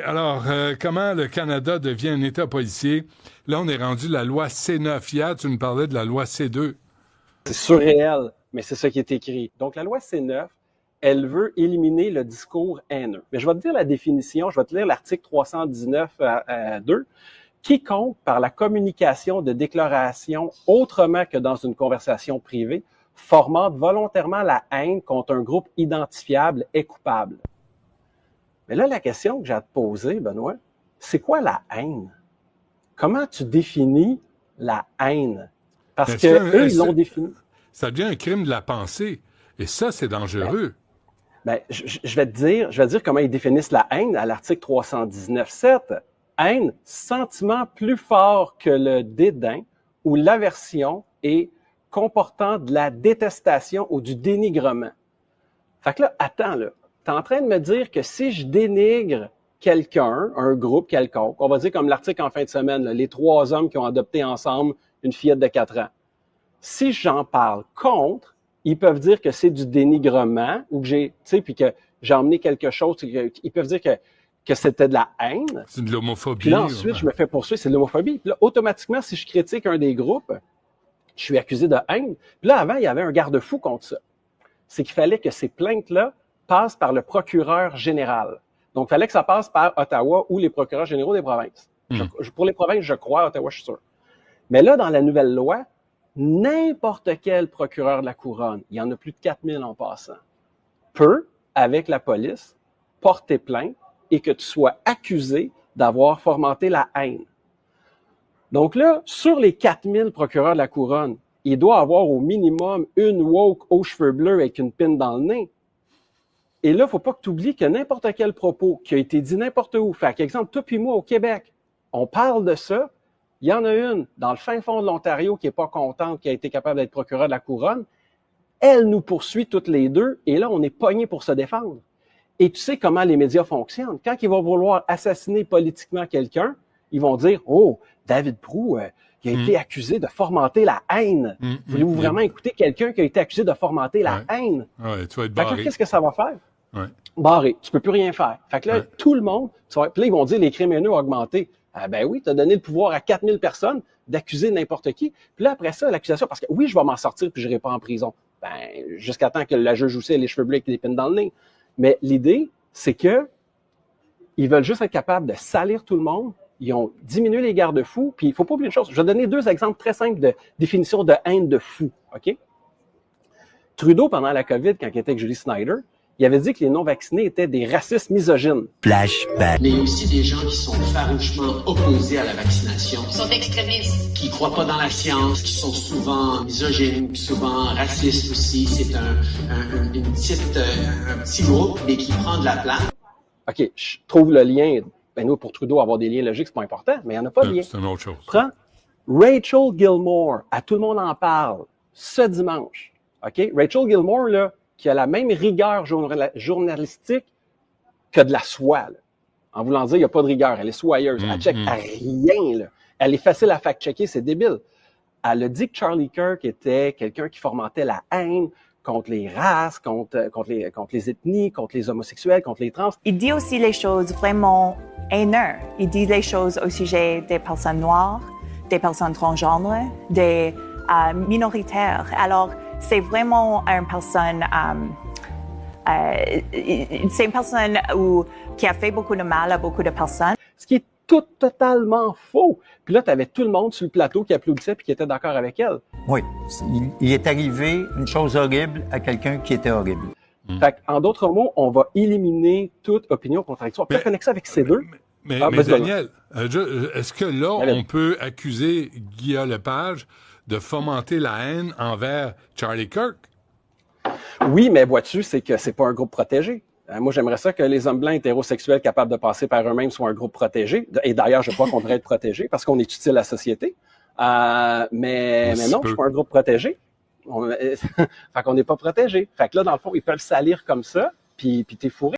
Alors, comment le Canada devient un État policier? Là, on est rendu la loi C9. Hier, tu nous parlais de la loi C2. C'est surréel, mais c'est ça qui est écrit. Donc, la loi C9, elle veut éliminer le discours haineux. Mais je vais te dire la définition, je vais te lire l'article 319.2. Quiconque, par la communication de déclarations autrement que dans une conversation privée, fomente volontairement la haine contre un groupe identifiable est coupable. Mais là, la question que j'ai à te poser, Benoît, c'est quoi la haine? Comment tu définis la haine? Parce que eux, ils l'ont défini. Ça devient un crime de la pensée. Et ça, c'est dangereux. Je vais te dire comment ils définissent la haine à l'article 319.7. Haine, sentiment plus fort que le dédain ou l'aversion et comportant de la détestation ou du dénigrement. Fait que là, attends, là. T'es en train de me dire que si je dénigre quelqu'un, un groupe quelconque, on va dire comme l'article en fin de semaine, là, les 3 hommes qui ont adopté ensemble une fillette de 4 ans. Si j'en parle contre, ils peuvent dire que c'est du dénigrement ou que puis que j'ai emmené quelque chose, ils peuvent dire que c'était de la haine. C'est de l'homophobie. Puis là, ensuite, je me fais poursuivre, c'est de l'homophobie. Puis là, automatiquement, si je critique un des groupes, je suis accusé de haine. Puis là, avant, il y avait un garde-fou contre ça. C'est qu'il fallait que ces plaintes-là passent par le procureur général. Donc, il fallait que ça passe par Ottawa ou les procureurs généraux des provinces. Pour les provinces, je crois, Ottawa, je suis sûr. Mais là, dans la nouvelle loi, n'importe quel procureur de la Couronne, il y en a plus de 4000 en passant, peut, avec la police, porter plainte et que tu sois accusé d'avoir fomenté la haine. Donc là, sur les 4000 procureurs de la Couronne, il doit avoir au minimum une woke aux cheveux bleus avec une pine dans le nez. Et là, faut pas que tu oublies que n'importe quel propos qui a été dit n'importe où, fait exemple, toi puis moi au Québec, on parle de ça, il y en a une dans le fin fond de l'Ontario qui est pas contente, qui a été capable d'être procureur de la Couronne, elle nous poursuit toutes les deux, et là, on est pognés pour se défendre. Et tu sais comment les médias fonctionnent. Quand ils vont vouloir assassiner politiquement quelqu'un, ils vont dire « Oh, David Proulx, il a été accusé de fomenter la haine. Voulez-vous vraiment écouter quelqu'un qui a été accusé de fomenter la haine? » Ouais, tu vas être barré. Qu'est-ce que ça va faire? Ouais. Barré. Tu peux plus rien faire. Fait que là, tout le monde, puis là, ils vont dire les crimes haineux ont augmenté. Ah ben oui, tu as donné le pouvoir à 4000 personnes d'accuser n'importe qui. Puis là, après ça, l'accusation, parce que oui, je vais m'en sortir puis je n'irai pas en prison. Ben, jusqu'à temps que la juge aussi ait les cheveux bleus avec des pines dans le nez. Mais l'idée, c'est que ils veulent juste être capables de salir tout le monde. Ils ont diminué les garde-fous. Puis il faut pas oublier une chose. Je vais donner 2 exemples très simples de définition de haine de fou. OK? Trudeau, pendant la COVID, quand il était avec Julie Snyder, il avait dit que les non-vaccinés étaient des racistes misogynes. Flashback. Mais il y a aussi des gens qui sont farouchement opposés à la vaccination. Qui sont extrémistes. Qui croient pas dans la science, qui sont souvent misogynes, souvent racistes aussi. C'est un petit groupe, mais qui prend de la place. OK, je trouve le lien. Ben nous, pour Trudeau, avoir des liens logiques, c'est pas important, mais il n'y en a pas de lien. C'est une autre chose. Prends Rachel Gilmore, à tout le monde en parle, ce dimanche. OK? Rachel Gilmore, là, qui a la même rigueur journalistique que de la soie, là. En voulant dire, il n'y a pas de rigueur, elle est soyeuse, elle check à rien, là. Elle est facile à fact-checker, c'est débile. Elle a dit que Charlie Kirk était quelqu'un qui fomentait la haine contre les races, contre les ethnies, contre les homosexuels, contre les trans. Il dit aussi les choses vraiment haineuses. Il dit les choses au sujet des personnes noires, des personnes transgenres, des minoritaires. Alors, c'est vraiment une personne, c'est une personne qui a fait beaucoup de mal à beaucoup de personnes. Ce qui est tout totalement faux. Puis là, tu avais tout le monde sur le plateau qui applaudissait puis qui était d'accord avec elle. Oui, il est arrivé une chose horrible à quelqu'un qui était horrible. Fait en d'autres mots, on va éliminer toute opinion contradictoire. Puis connecter ça avec ces deux. Mais Daniel, est-ce que là, on peut accuser Guillaume Lepage de fomenter la haine envers Charlie Kirk? Oui, mais vois-tu, c'est que c'est pas un groupe protégé. Moi, j'aimerais ça que les hommes blancs hétérosexuels capables de passer par eux-mêmes soient un groupe protégé. Et d'ailleurs, je crois qu'on devrait être protégé parce qu'on est utile à la société. Mais non, je suis pas un groupe protégé. Fait qu'on n'est pas protégé. Fait que là, dans le fond, ils peuvent salir comme ça, puis t'es fourré.